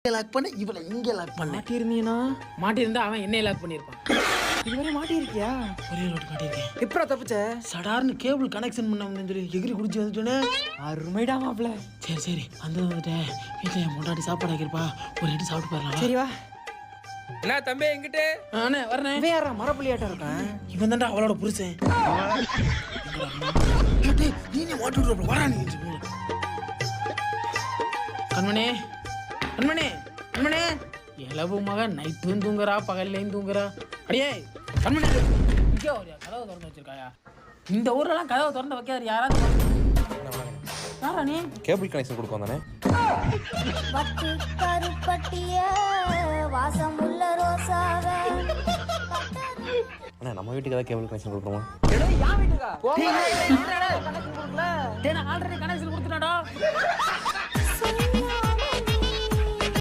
Lock பண்ண இவளை இங்கே லாக் பண்ண மாட்டியிருந்தீங்கன்னா மாட்டியிருந்தா அவன் என்னைய லாக் பண்ணியிருப்பான். இதுவரை மாட்டியிருக்கியா? ஒரே ரோட்டு மாட்டியிருக்கேன். எப்படா தப்பிச்ச? சடார்னு கேபிள் கனெக்ஷன் பண்ண வந்து சொல்லி எகிரி குடிச்சு வந்துட்டேனே. அருமைடா மாப்ள. சரி வந்துட்டேன். வீட்டில் என் முன்னாடி சாப்பாடு ஆக்கிருப்பா, ஒரு எட்டு சாப்பிட்டு போயிடலாம். சரி வா. என்ன தம்பி எங்கிட்ட அண்ணே வரேன். இவன் யாரா மரப்புள்ளியாட்டம் இருக்கான்? இவன் தான்டா அவளோட புருஷன். நீ ஓட்டு விடுற வரா நீ. கண்மணி கண்மணி கண்மணி, இளவு மகன் நைட்டும் தூங்குறா பகல்லையும் தூங்குறா. அடியே கண்மணி, இங்கே ஒரு கதவை திறந்து வச்சிருக்காயா? இந்த ஊர்லலாம் கதவை திறந்து வைக்காது யாராவது. யாரா நீ? கேபிள் கனெக்ஷன் கொடுக்க வந்தானே. வட்டு கருப்பட்டிய வாசமுள்ள ரோசாவ அண்ணா நம்ம வீட்டுக்கு ஏதாவது கேபிள் கனெக்ஷன் கொடுக்குறோமா? ஆல்ரெடி கனெக்ஷன் கொடுத்துட்டாடா. சொன்ன